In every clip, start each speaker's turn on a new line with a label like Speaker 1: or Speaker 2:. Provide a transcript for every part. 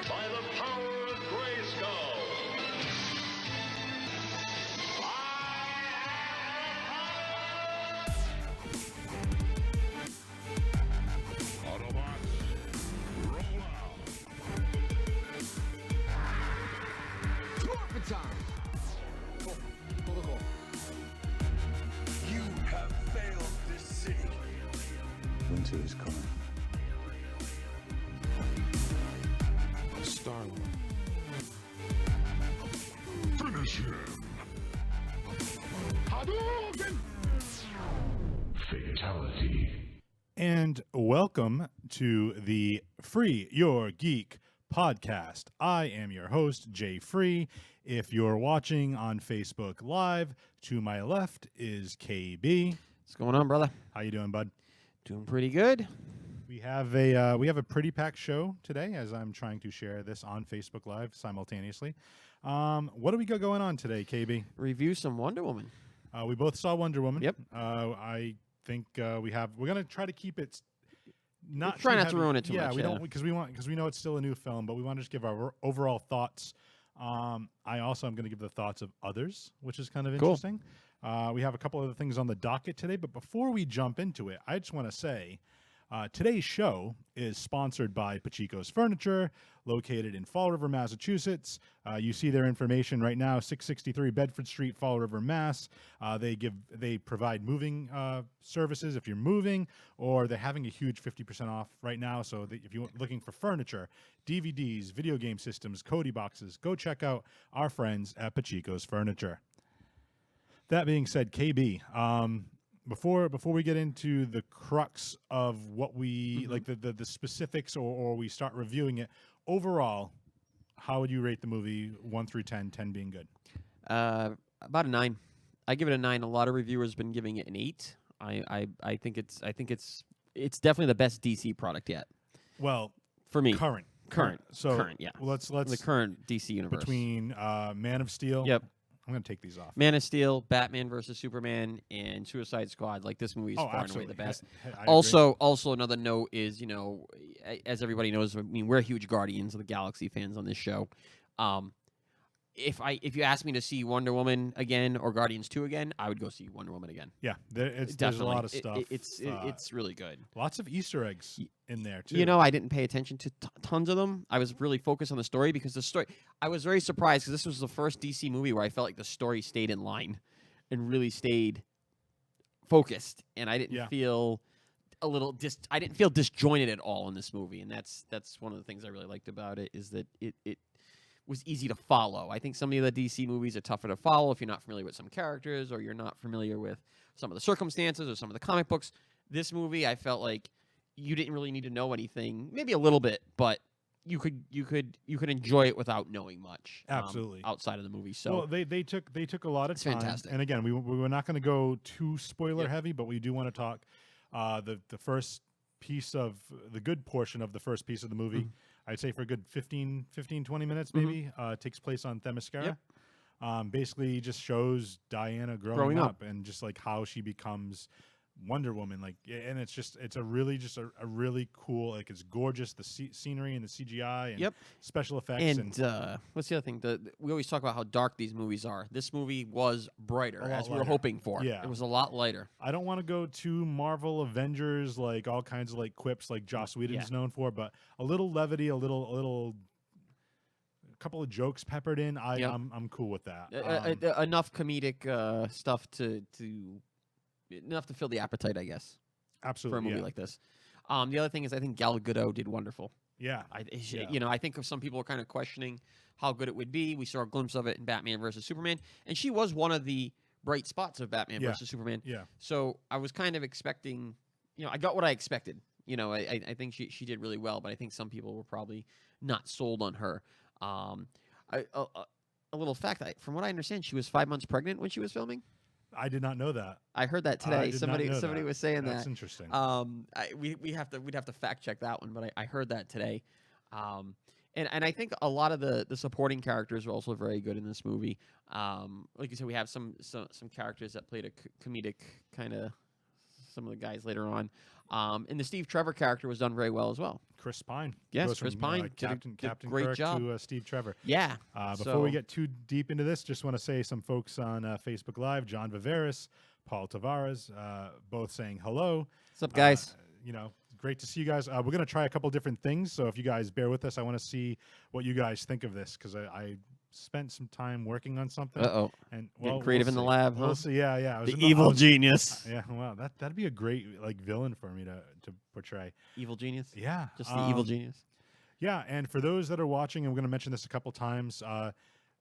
Speaker 1: by the power of Grayskull. Autobots, roll out.
Speaker 2: Morphin' time! Cool.
Speaker 1: You have failed this city.
Speaker 3: Winter is coming.
Speaker 2: Star-Lord.
Speaker 1: Finish him. Hadouken! Fatality.
Speaker 4: And welcome to the Free Your Geek podcast. I am your host, Jay Free. If you're watching on Facebook Live, to my left is KB.
Speaker 5: What's going on, brother?
Speaker 4: How you doing, bud?
Speaker 5: Doing pretty good.
Speaker 4: We have a pretty packed show today, as I'm trying to share this on Facebook Live simultaneously. What do we got going on today, KB?
Speaker 5: Review some Wonder Woman.
Speaker 4: We both saw Wonder Woman.
Speaker 5: Yep.
Speaker 4: I think we're gonna try to keep it not
Speaker 5: Try
Speaker 4: too
Speaker 5: not
Speaker 4: heavy.
Speaker 5: to ruin it too
Speaker 4: yeah,
Speaker 5: much.
Speaker 4: we don't because we know it's still a new film, but we want to just give our overall thoughts. I also am going to give the thoughts of others, which is kind of
Speaker 5: Cool.
Speaker 4: interesting. We have a couple other things on the docket today, but before we jump into it, I just want to say today's show is sponsored by Pachico's Furniture, located in Fall River, Massachusetts. You see their information right now, 663 Bedford Street, Fall River, Mass. They provide moving services if you're moving, or they're having a huge 50% off right now. So that if you're looking for furniture, DVDs, video game systems, Cody boxes, go check out our friends at Pachico's Furniture. That being said, KB, before we get into the crux of what we like the specifics or we start reviewing it, overall, how would you rate the movie 1 through 10, 10 being good?
Speaker 5: About a 9. I give it a 9. A lot of reviewers have been giving it an 8. I think it's definitely the best DC product yet
Speaker 4: Well,
Speaker 5: for me.
Speaker 4: current. So
Speaker 5: current, yeah.
Speaker 4: let's
Speaker 5: The current DC universe.
Speaker 4: between Man of Steel.
Speaker 5: Yep.
Speaker 4: I'm going to take these off.
Speaker 5: Man of Steel, Batman versus Superman, and Suicide Squad. Like, this movie is far and away
Speaker 4: absolutely.
Speaker 5: the best.
Speaker 4: I agree.
Speaker 5: Also another note is, as everybody knows, I mean, we're huge Guardians of the Galaxy fans on this show. If you ask me to see Wonder Woman again or Guardians 2 again, I would go see Wonder Woman again.
Speaker 4: Yeah, there's a
Speaker 5: Definitely.
Speaker 4: lot of stuff.
Speaker 5: It's really good.
Speaker 4: Lots of Easter eggs in there too.
Speaker 5: I didn't pay attention to tons of them. I was really focused on the story because I was very surprised because this was the first DC movie where I felt like the story stayed in line and really stayed focused, and I didn't feel I didn't feel disjointed at all in this movie, and that's one of the things I really liked about it is that it was easy to follow. I think some of the DC movies are tougher to follow if you're not familiar with some characters or you're not familiar with some of the circumstances or some of the comic books. This movie, I felt like you didn't really need to know anything, maybe a little bit, but you could enjoy it without knowing much.
Speaker 4: Absolutely.
Speaker 5: Outside of the movie. So
Speaker 4: well, they took a lot of
Speaker 5: It's
Speaker 4: time.
Speaker 5: fantastic.
Speaker 4: And again, we were not going to go too spoiler heavy, but we do want to talk the first piece of the good portion of the first piece of the movie. I'd say for a good 15, 20 minutes maybe. Takes place on Themyscira. Basically just shows Diana growing up and just like how she becomes Wonder Woman, and it's a really cool, like, it's gorgeous, the scenery and the CGI and special effects.
Speaker 5: And what's the other thing? We always talk about how dark these movies are. This movie was brighter, as we were hoping for.
Speaker 4: Yeah.
Speaker 5: It was a lot lighter.
Speaker 4: I don't want to go to Marvel Avengers, like all kinds of like quips like Joss Whedon's known for, but a little levity, a couple of jokes peppered in. I'm cool with that.
Speaker 5: Enough comedic stuff enough to fill the appetite, I guess.
Speaker 4: Absolutely,
Speaker 5: for a movie like this. The other thing is, I think Gal Gadot did wonderful.
Speaker 4: Yeah,
Speaker 5: I think some people are kind of questioning how good it would be. We saw a glimpse of it in Batman versus Superman, and she was one of the bright spots of Batman versus Superman.
Speaker 4: Yeah.
Speaker 5: So I was kind of expecting, I got what I expected. I think she did really well, but I think some people were probably not sold on her. A little fact, from what I understand, she was 5 months pregnant when she was filming.
Speaker 4: I did not know that.
Speaker 5: I heard that today. Somebody was saying
Speaker 4: That's
Speaker 5: that.
Speaker 4: interesting.
Speaker 5: We'd have to fact check that one, but I heard that today. And I think a lot of the supporting characters are also very good in this movie. Like you said, we have some characters that played a comedic kind of some of the guys later on. And the Steve Trevor character was done very well as well.
Speaker 4: Chris Pine.
Speaker 5: Yes,
Speaker 4: Goes
Speaker 5: Chris
Speaker 4: from,
Speaker 5: Pine did a
Speaker 4: Captain
Speaker 5: great
Speaker 4: Kirk
Speaker 5: job.
Speaker 4: to Steve Trevor.
Speaker 5: Yeah.
Speaker 4: Before we get too deep into this, just want to say some folks on Facebook Live, John Viveris, Paul Tavares, both saying hello.
Speaker 5: What's up, guys?
Speaker 4: Great to see you guys. We're going to try a couple different things, so if you guys bear with us, I want to see what you guys think of this, because I spent some time working on something.
Speaker 5: Uh-oh.
Speaker 4: And
Speaker 5: Getting creative in the
Speaker 4: see.
Speaker 5: lab, huh?
Speaker 4: We'll see. Yeah. I was
Speaker 5: The
Speaker 4: in
Speaker 5: evil
Speaker 4: I was-
Speaker 5: genius.
Speaker 4: Yeah, well, that'd be a great villain for me to portray.
Speaker 5: Evil genius?
Speaker 4: Yeah.
Speaker 5: Just the evil genius.
Speaker 4: Yeah, and for those that are watching, and we're going to mention this a couple times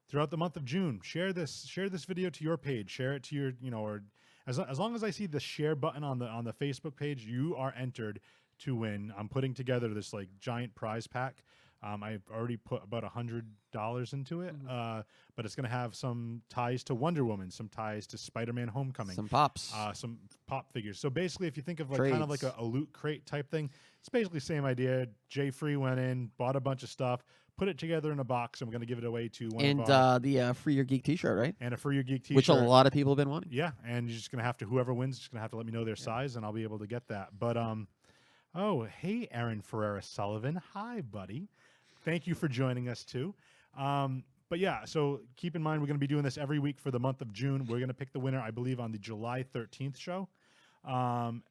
Speaker 4: throughout the month of June. Share this video to your page. Share it to your, or as long as I see the share button on the Facebook page, you are entered to win. I'm putting together this giant prize pack. I've already put about $100 into it, but it's going to have some ties to Wonder Woman, some ties to Spider-Man: Homecoming,
Speaker 5: Some pops.
Speaker 4: some pop figures. So basically, if you think of kind of like
Speaker 5: Trades.
Speaker 4: a loot crate type thing, it's basically the same idea. Jay Free went in, bought a bunch of stuff, put it together in a box, and we're going to give it away to one
Speaker 5: And
Speaker 4: of our,
Speaker 5: the Free Your Geek t-shirt, right?
Speaker 4: and a For Your Geek t-shirt.
Speaker 5: Which a lot of people have been wanting.
Speaker 4: Yeah, and you're just going to have to, whoever wins, just going to have to let me know their size, and I'll be able to get that. But oh, hey, Aaron Ferreira Sullivan. Hi, buddy. Thank you for joining us, too. But yeah, so keep in mind, we're going to be doing this every week for the month of June. We're going to pick the winner, I believe, on the July 13th show. And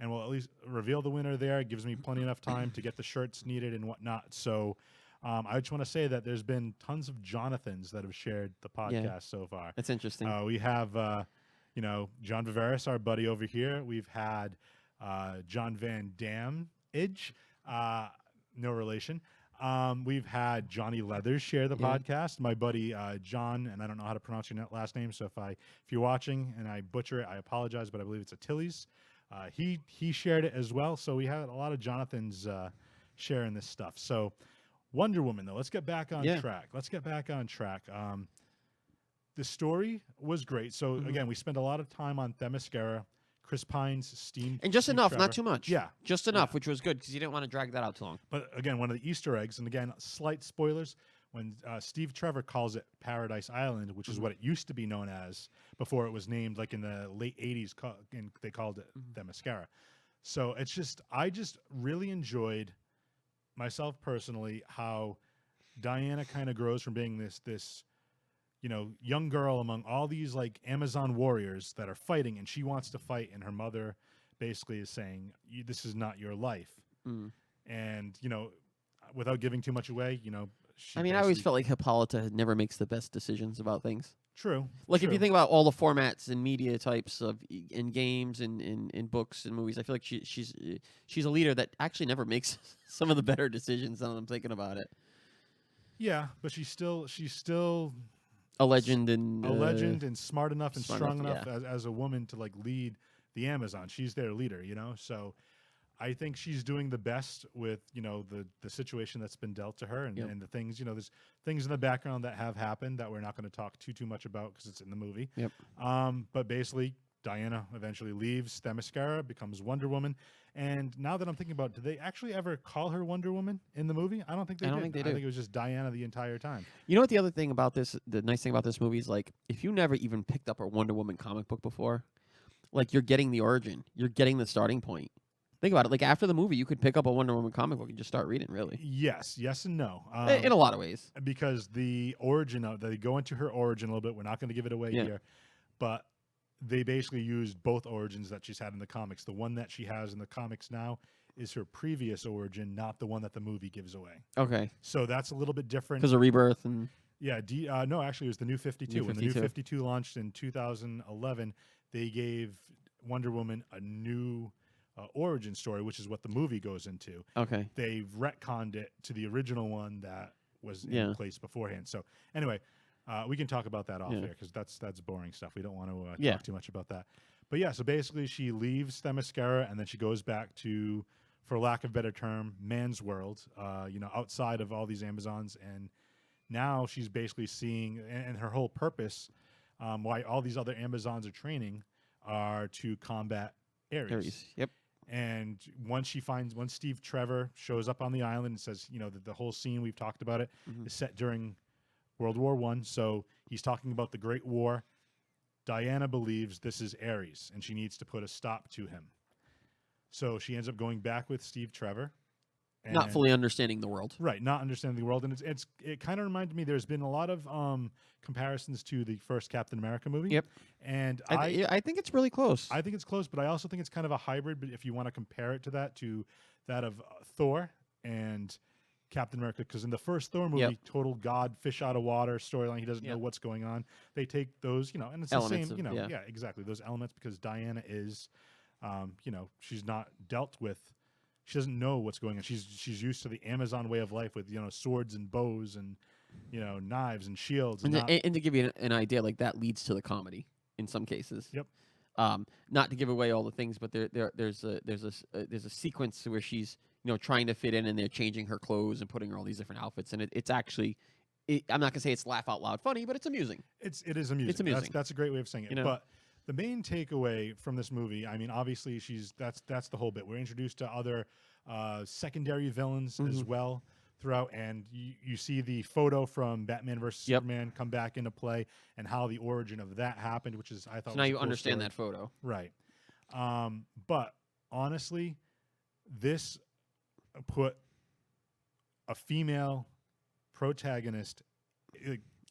Speaker 4: we'll at least reveal the winner there. It gives me plenty enough time to get the shirts needed and whatnot. So I just want to say that there's been tons of Jonathans that have shared the podcast so far.
Speaker 5: That's interesting.
Speaker 4: We have, John Viveris, our buddy over here. We've had John Van Dam, no relation. We've had Johnny Leathers share the podcast. My buddy John, and I don't know how to pronounce your last name, so if you're watching and I butcher it, I apologize, but I believe it's Achilles. He shared it as well. So we had a lot of Jonathans sharing this stuff. So Wonder Woman, though, let's get back on track. The story was great. So again, we spent a lot of time on Themyscira, Chris Pine's steam,
Speaker 5: and just
Speaker 4: Steve
Speaker 5: enough,
Speaker 4: Trevor.
Speaker 5: not too much.
Speaker 4: Yeah,
Speaker 5: just enough, which was good because you didn't want to drag that out too long.
Speaker 4: But again, one of the Easter eggs, and again, slight spoilers, when Steve Trevor calls it Paradise Island, which is what it used to be known as before it was named, like in the late 80s, and they called it Themyscira. So it's just, I just really enjoyed, myself personally, how Diana kind of grows from being this young girl among all these Amazon warriors that are fighting, and she wants to fight, and her mother basically is saying, this is not your life. And, without giving too much away,
Speaker 5: I always felt like Hippolyta never makes the best decisions about things.
Speaker 4: True.
Speaker 5: Like, if you think about all the formats and media types in games and in books and movies, I feel like she's a leader that actually never makes some of the better decisions now that I'm thinking about it.
Speaker 4: Yeah, but she's still
Speaker 5: a legend and
Speaker 4: smart enough and strong enough
Speaker 5: yeah.
Speaker 4: as a woman to lead the Amazon. She's their leader, so I think she's doing the best with the situation that's been dealt to her, and the things, there's things in the background that have happened that we're not going to talk too much about because it's in the movie. But basically Diana eventually leaves Themyscira, becomes Wonder Woman. And now that I'm thinking about it, did they actually ever call her Wonder Woman in the movie? I don't think they did.
Speaker 5: I think they do.
Speaker 4: I think it was just Diana the entire time.
Speaker 5: You know what the other thing about this, the nice thing about this movie is, if you never even picked up a Wonder Woman comic book before, you're getting the origin. You're getting the starting point. Think about it. After the movie, you could pick up a Wonder Woman comic book and just start reading, really.
Speaker 4: Yes and no.
Speaker 5: In a lot of ways.
Speaker 4: Because the origin they go into her origin a little bit. We're not going to give it away here. But they basically used both origins that she's had in the comics. The one that she has in the comics now is her previous origin, not the one that the movie gives away.
Speaker 5: Okay.
Speaker 4: So that's a little bit different.
Speaker 5: Because of Rebirth and...
Speaker 4: Yeah, no, actually it was the New 52. When the New 52 launched in 2011, they gave Wonder Woman a new origin story, which is what the movie goes into.
Speaker 5: Okay.
Speaker 4: They've retconned it to the original one that was in place beforehand. So anyway, we can talk about that off air because that's boring stuff. We don't want to talk too much about that. But yeah, so basically she leaves Themyscira and then she goes back to, for lack of a better term, man's world, outside of all these Amazons. And now she's basically seeing, and her whole purpose, why all these other Amazons are training, are to combat Ares.
Speaker 5: Yep.
Speaker 4: And once Steve Trevor shows up on the island and says, the whole scene, we've talked about it, is set during World War I. So he's talking about the Great War. Diana believes this is Ares, and she needs to put a stop to him. So she ends up going back with Steve Trevor.
Speaker 5: Not fully understanding the world.
Speaker 4: Right, not understanding the world. And it kind of reminded me, there's been a lot of comparisons to the first Captain America movie.
Speaker 5: Yep.
Speaker 4: And
Speaker 5: I think it's really close.
Speaker 4: I think it's close, but I also think it's kind of a hybrid. But if you want to compare it to that of Thor and Captain America, because in the first Thor movie, total god, fish out of water storyline, he doesn't know what's going on. They take those, and it's
Speaker 5: Elements
Speaker 4: the same,
Speaker 5: of-
Speaker 4: yeah, exactly, those elements, because Diana is, she's not dealt with. She doesn't know what's going on. She's used to the Amazon way of life with swords and bows and knives and shields.
Speaker 5: And to give you an idea, like that leads to the comedy in some cases.
Speaker 4: Yep.
Speaker 5: Not to give away all the things, but there's a sequence where she's trying to fit in, and they're changing her clothes and putting her all these different outfits, and it's actually, I'm not gonna say it's laugh out loud funny, but it's amusing.
Speaker 4: It is amusing.
Speaker 5: It's amusing.
Speaker 4: That's a great way of saying it. But the main takeaway from this movie, I mean, obviously that's the whole bit. We're introduced to other secondary villains as well throughout, and you see the photo from Batman vs Superman come back into play, and how the origin of that happened, which is, I thought,
Speaker 5: So now
Speaker 4: was a
Speaker 5: you
Speaker 4: cool
Speaker 5: understand
Speaker 4: story.
Speaker 5: that photo,
Speaker 4: Right? But honestly, this put a female protagonist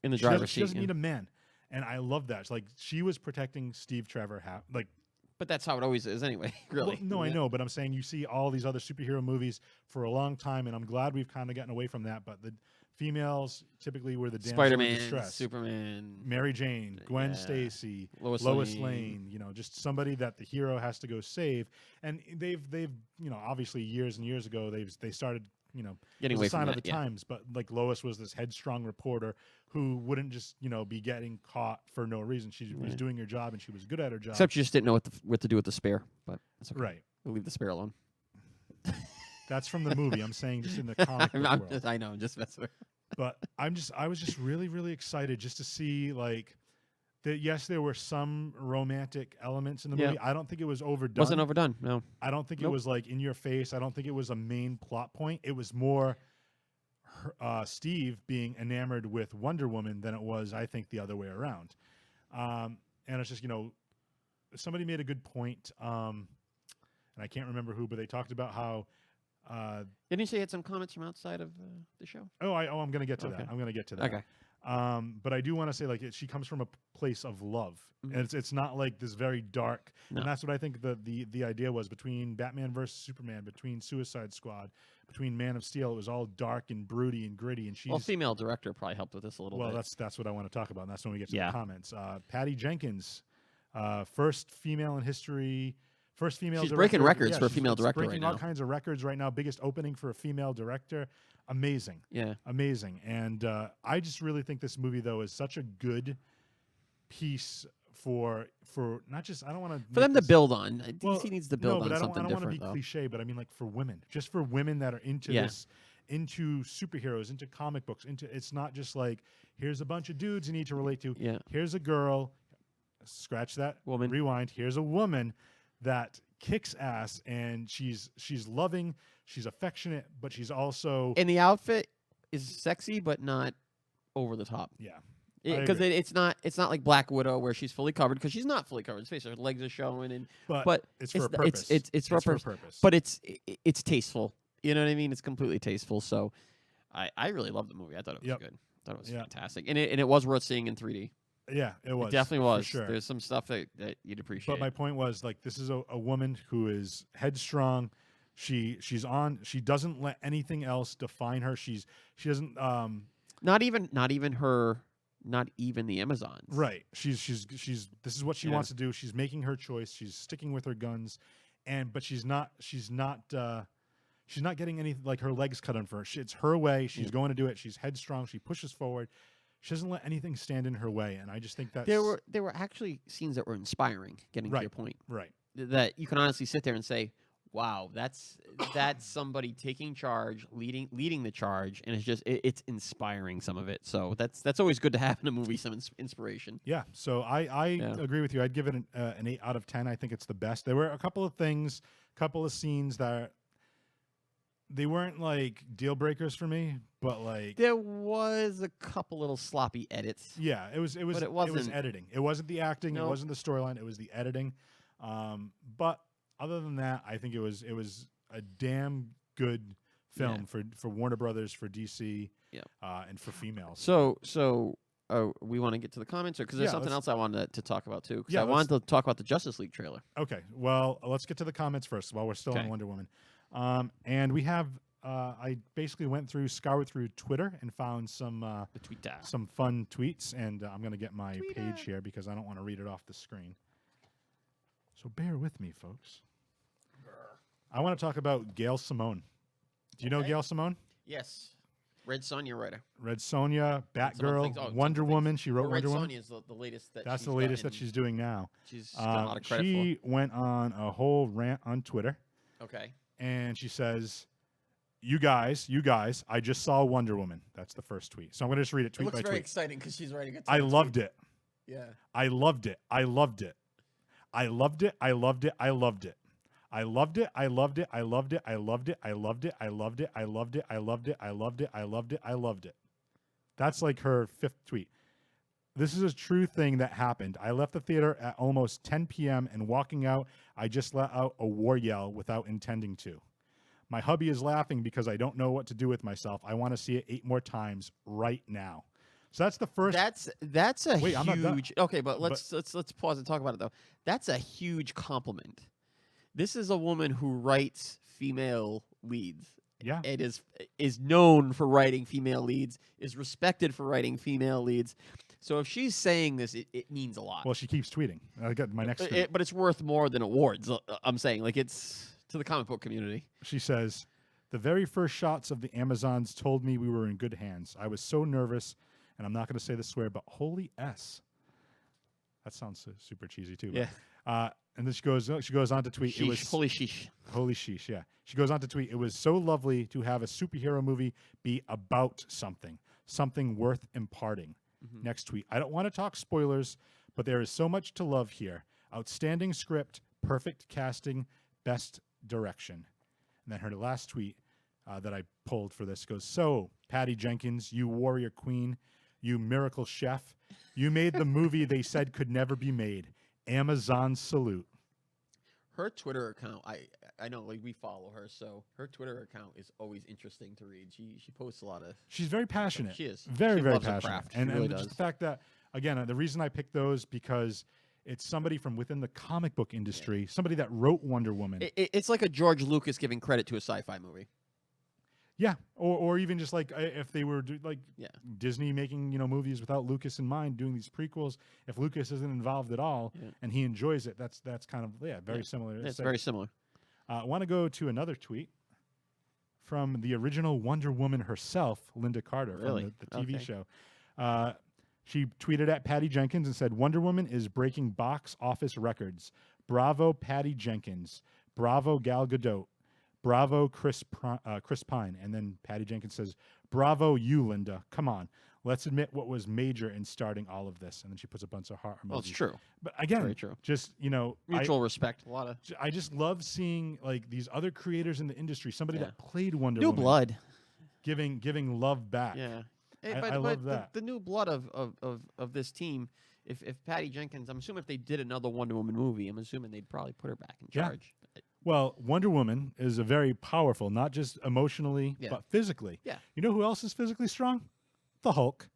Speaker 5: in the
Speaker 4: she
Speaker 5: driver's
Speaker 4: doesn't, she
Speaker 5: seat.
Speaker 4: doesn't need a man, and I love that. It's like she was protecting Steve Trevor.
Speaker 5: But that's how it always is anyway, really.
Speaker 4: Well, no, I know, but I'm saying you see all these other superhero movies for a long time, and I'm glad we've kind of gotten away from that. But the females typically were the damsel in
Speaker 5: Spider-Man,
Speaker 4: distress.
Speaker 5: Superman,
Speaker 4: Mary Jane, Gwen
Speaker 5: Yeah.
Speaker 4: Stacy,
Speaker 5: Lois
Speaker 4: Lane, just somebody that the hero has to go save. And they've obviously years and years ago they started
Speaker 5: Getting
Speaker 4: it was
Speaker 5: away
Speaker 4: a sign
Speaker 5: from
Speaker 4: of
Speaker 5: that,
Speaker 4: the
Speaker 5: yeah.
Speaker 4: times. But like Lois was this headstrong reporter who wouldn't just be getting caught for no reason. She was doing her job, and she was good at her job.
Speaker 5: Except you just didn't know what to do with the spare, but it's okay.
Speaker 4: Right.
Speaker 5: We'll leave the spare alone.
Speaker 4: That's from the movie. I'm saying just in the comic book world.
Speaker 5: I know, I'm just messing with
Speaker 4: But I was just really, really excited just to see like that. Yes, there were some romantic elements in the movie. I don't think it was overdone.
Speaker 5: Wasn't overdone, no.
Speaker 4: I don't think it
Speaker 5: Nope.
Speaker 4: was like in your face. I don't think it was a main plot point. It was more Steve being enamored with Wonder Woman than it was, I think, the other way around. And it's just somebody made a good point, and I can't remember who, but they talked about how.
Speaker 5: Didn't you say you had some comments from outside of the show?
Speaker 4: I'm going to get to that.
Speaker 5: Okay.
Speaker 4: I'm going to get to that.
Speaker 5: Okay.
Speaker 4: But I do want to say, like, she comes from a place of love, and it's not like this very dark.
Speaker 5: No.
Speaker 4: And that's what I think the idea was between Batman versus Superman, between Suicide Squad, between Man of Steel. It was all dark and broody and gritty. And she's
Speaker 5: Well, female director probably helped with this a little bit.
Speaker 4: that's what I want to talk about. And that's when we get to
Speaker 5: Yeah.
Speaker 4: the comments. Patty Jenkins, first female in history. First female
Speaker 5: She's
Speaker 4: director.
Speaker 5: breaking records for a
Speaker 4: she's
Speaker 5: female director
Speaker 4: breaking
Speaker 5: right
Speaker 4: all
Speaker 5: now.
Speaker 4: kinds of records right now. Biggest opening for a female director. Amazing.
Speaker 5: Yeah.
Speaker 4: Amazing. And I just really think this movie, though, is such a good piece for not just, I don't want to
Speaker 5: For them to build on. DC needs to build
Speaker 4: no, but
Speaker 5: on
Speaker 4: I
Speaker 5: something
Speaker 4: don't want to
Speaker 5: different,
Speaker 4: be
Speaker 5: though.
Speaker 4: cliche, but I mean, like, for women, just for women that are into
Speaker 5: Yeah.
Speaker 4: this, into superheroes, into comic books, it's not just like, here's a bunch of dudes you need to relate to.
Speaker 5: Yeah.
Speaker 4: Here's a girl, scratch that,
Speaker 5: Woman.
Speaker 4: rewind. Here's a woman that kicks ass, and she's loving, she's affectionate, but she's also,
Speaker 5: And the outfit is sexy, but not over the top.
Speaker 4: yeah.
Speaker 5: Because
Speaker 4: agree.
Speaker 5: it's not like Black Widow where she's fully covered, because she's not fully covered. Let's face it, her legs are showing, and
Speaker 4: But it's for a purpose.
Speaker 5: It's for a
Speaker 4: for a
Speaker 5: purpose.
Speaker 4: purpose.
Speaker 5: But it's tasteful. You know what I mean? It's completely tasteful. So I really loved the movie. I thought it was
Speaker 4: Yep.
Speaker 5: good. I thought it was
Speaker 4: Yeah.
Speaker 5: fantastic, and it was worth seeing in 3D.
Speaker 4: Yeah, it was.
Speaker 5: It definitely
Speaker 4: for
Speaker 5: was.
Speaker 4: sure.
Speaker 5: There's some stuff that you'd appreciate.
Speaker 4: But my point was, like, this is a woman who is headstrong. She doesn't let anything else define her. She doesn't
Speaker 5: not even the Amazons.
Speaker 4: right. She's this is what she
Speaker 5: Yeah.
Speaker 4: wants to do. She's making her choice. She's sticking with her guns, but she's not getting any, like, her legs cut on for her. It's her way. She's going to do it. She's headstrong. She pushes forward. She doesn't let anything stand in her way, and I just think that's
Speaker 5: There were actually scenes that were inspiring. Getting to
Speaker 4: Right.
Speaker 5: your point,
Speaker 4: right.
Speaker 5: that you can honestly sit there and say, "Wow, that's somebody taking charge, leading the charge," and it's inspiring, some of it. So that's always good to have in a movie, some inspiration.
Speaker 4: Yeah, so I agree with you. I'd give it an 8 out of 10. I think it's the best. There were a couple of things, couple of scenes that they weren't like deal breakers for me, but like
Speaker 5: There was a couple little sloppy edits.
Speaker 4: yeah, it was
Speaker 5: But it
Speaker 4: was
Speaker 5: wasn't-
Speaker 4: editing. It wasn't the acting. It
Speaker 5: No.
Speaker 4: wasn't the storyline. It was the editing. But other than that, I think it was a damn good film for Warner Brothers, for DC,
Speaker 5: Yeah.
Speaker 4: and for females.
Speaker 5: So we want to get to the comments, or because there's
Speaker 4: Yeah,
Speaker 5: something
Speaker 4: let's-
Speaker 5: else I wanted to talk about too. Because
Speaker 4: Yeah,
Speaker 5: I wanted to talk about the Justice League trailer.
Speaker 4: Okay, well, let's get to the comments first while we're still on
Speaker 5: Okay.
Speaker 4: Wonder Woman. And we have, I basically scoured through Twitter and found some
Speaker 5: The tweet tab.
Speaker 4: some fun tweets, and I'm going to get my page here because I don't want to read it off the screen. So bear with me, folks. I want to talk about Gail Simone. Do you know
Speaker 5: Okay.
Speaker 4: Gail Simone?
Speaker 5: Yes. Red Sonja writer.
Speaker 4: Red Sonja,
Speaker 5: Some other
Speaker 4: Batgirl,
Speaker 5: things. Oh, some
Speaker 4: Wonder
Speaker 5: other things.
Speaker 4: Woman. She wrote
Speaker 5: Red
Speaker 4: Wonder Woman.
Speaker 5: Sonja is the latest that
Speaker 4: That's
Speaker 5: she's
Speaker 4: the latest that
Speaker 5: gotten-
Speaker 4: she's doing now.
Speaker 5: She's got a lot of credit
Speaker 4: She went on a whole rant on Twitter,
Speaker 5: for. Okay.
Speaker 4: and she says, you guys, I just saw Wonder Woman. That's the first tweet. So I'm going to just read it
Speaker 5: It
Speaker 4: tweet
Speaker 5: looks
Speaker 4: by
Speaker 5: very
Speaker 4: tweet.
Speaker 5: exciting because she's writing it.
Speaker 4: I loved it.
Speaker 5: Yeah.
Speaker 4: I loved it. I loved it. I loved it. I loved it. I loved it. I loved it. I loved it. I loved it. I loved it. I loved it. I loved it. I loved it. I loved it. I loved it. I loved it. I loved it. That's like her 5th tweet. This is a true thing that happened. I left the theater at almost 10 p.m. and walking out, I just let out a war yell without intending to. My hubby is laughing because I don't know what to do with myself. I want to see it 8 more times right now. So that's the first.
Speaker 5: That's a
Speaker 4: Wait, I'm not done.
Speaker 5: huge. Okay, but let's pause and talk about it though. That's a huge compliment. This is a woman who writes female leads.
Speaker 4: Yeah.
Speaker 5: It is known for writing female leads, is respected for writing female leads. So if she's saying this, it means a lot.
Speaker 4: Well, she keeps tweeting. I got my next tweet.
Speaker 5: But it's worth more than awards. I'm saying, like, it's to the comic book community.
Speaker 4: She says, the very first shots of the Amazons told me we were in good hands. I was so nervous, and I'm not going to say the swear, but holy S. That sounds super cheesy too.
Speaker 5: Yeah.
Speaker 4: And then she goes on to tweet.
Speaker 5: Sheesh,
Speaker 4: It was
Speaker 5: holy sheesh.
Speaker 4: holy sheesh. Yeah. She goes on to tweet. It was so lovely to have a superhero movie be about something worth imparting.
Speaker 5: Mm-hmm.
Speaker 4: Next tweet. I don't want to talk spoilers, but there is so much to love here. Outstanding script, perfect casting, best direction. And then her last tweet that I pulled for this goes, so, Patty Jenkins, you warrior queen, you miracle chef, you made the movie they said could never be made. Amazon salute.
Speaker 5: Her Twitter account, I know, like, we follow her, so her Twitter account is always interesting to read. She posts a lot of.
Speaker 4: She's very passionate.
Speaker 5: She is.
Speaker 4: Very,
Speaker 5: She
Speaker 4: very
Speaker 5: loves her
Speaker 4: passionate.
Speaker 5: craft. She
Speaker 4: And,
Speaker 5: really
Speaker 4: and just
Speaker 5: does.
Speaker 4: the fact that, again, the reason I picked those because it's somebody from within the comic book industry, somebody that wrote Wonder Woman.
Speaker 5: It's like a George Lucas giving credit to a sci-fi movie.
Speaker 4: Yeah, or even just like if they were like
Speaker 5: Yeah.
Speaker 4: Disney making movies without Lucas in mind, doing these prequels. If Lucas isn't involved at all and he enjoys it, that's kind of very similar.
Speaker 5: It's very similar.
Speaker 4: I want to go to another tweet from the original Wonder Woman herself, Linda Carter,
Speaker 5: Really?
Speaker 4: from the TV
Speaker 5: Okay.
Speaker 4: show. She tweeted at Patty Jenkins and said, "Wonder Woman is breaking box office records. Bravo, Patty Jenkins. Bravo, Gal Gadot. Bravo, Chris Pine." And then Patty Jenkins says, "Bravo, you, Linda. Come on. Let's admit what was major in starting all of this." And then she puts a bunch of heart emojis.
Speaker 5: Well, it's true.
Speaker 4: But again,
Speaker 5: Very true.
Speaker 4: just,
Speaker 5: Mutual respect. A lot of
Speaker 4: I just love seeing like these other creators in the industry, somebody
Speaker 5: Yeah.
Speaker 4: that played Wonder
Speaker 5: new
Speaker 4: Woman,
Speaker 5: blood.
Speaker 4: giving love back.
Speaker 5: Yeah.
Speaker 4: I love that.
Speaker 5: The new blood of this team. If Patty Jenkins, I'm assuming if they did another Wonder Woman movie, I'm assuming they'd probably put her back in
Speaker 4: Yeah.
Speaker 5: charge.
Speaker 4: Well, Wonder Woman is a very powerful, not just emotionally,
Speaker 5: Yeah.
Speaker 4: but physically.
Speaker 5: Yeah.
Speaker 4: You know who else is physically strong? The Hulk.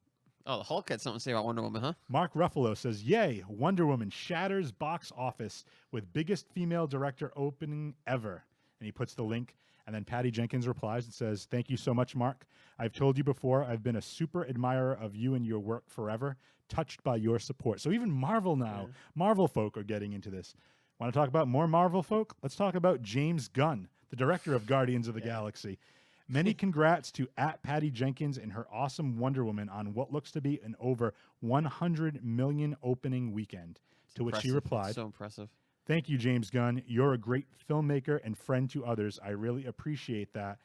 Speaker 5: Oh, the Hulk had something to say about Wonder Woman, huh?
Speaker 4: Mark Ruffalo says, "Yay, Wonder Woman shatters box office with biggest female director opening ever." And he puts the link. And then Patty Jenkins replies and says, "Thank you so much, Mark. I've told you before, I've been a super admirer of you and your work forever, touched by your support." So even Marvel now, Marvel folk are getting into this. Want to talk about more Marvel folk? Let's talk about James Gunn, the director of Guardians of the Galaxy. Many congrats to @Patty Jenkins and her awesome Wonder Woman on what looks to be an over 100 million opening weekend. To which she
Speaker 5: Impressive.
Speaker 4: replied,
Speaker 5: So impressive.
Speaker 4: "Thank you, James Gunn. You're a great filmmaker and friend to others. I really appreciate that.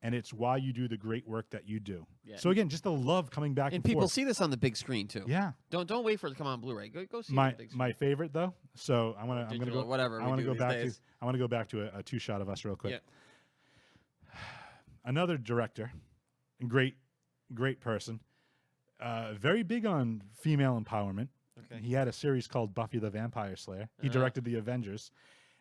Speaker 4: And it's why you do the great work that you do."
Speaker 5: Yeah.
Speaker 4: So again, just the love coming back and
Speaker 5: people
Speaker 4: forth.
Speaker 5: see this on the big screen too.
Speaker 4: Yeah.
Speaker 5: Don't wait for it to come on Blu-ray. Go see it on
Speaker 4: My
Speaker 5: the big screen.
Speaker 4: my favorite though. So I'm gonna
Speaker 5: Digital,
Speaker 4: go
Speaker 5: whatever
Speaker 4: I
Speaker 5: we
Speaker 4: want to
Speaker 5: do
Speaker 4: go
Speaker 5: these
Speaker 4: back
Speaker 5: days.
Speaker 4: to I want to go back to a 2-shot of us real quick.
Speaker 5: Yeah.
Speaker 4: Another director, and great person. Very big on female empowerment.
Speaker 5: Okay.
Speaker 4: He had a series called Buffy the Vampire Slayer. He
Speaker 5: Uh-huh.
Speaker 4: directed the Avengers.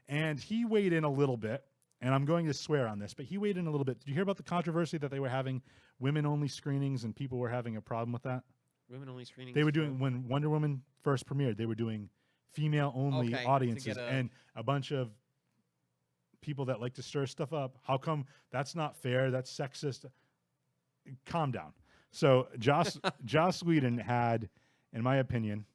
Speaker 4: And he weighed in a little bit, and I'm going to swear on this, but he weighed in a little bit. Did you hear about the controversy that they were having women-only screenings and people were having a problem with that?
Speaker 5: Women-only screenings.
Speaker 4: They were doing, when Wonder Woman first premiered, they were doing female-only
Speaker 5: Okay, to
Speaker 4: audiences,
Speaker 5: get a-
Speaker 4: and a bunch of people that like to stir stuff up. How come that's not fair? That's sexist. Calm down. So Joss Whedon had, in my opinion,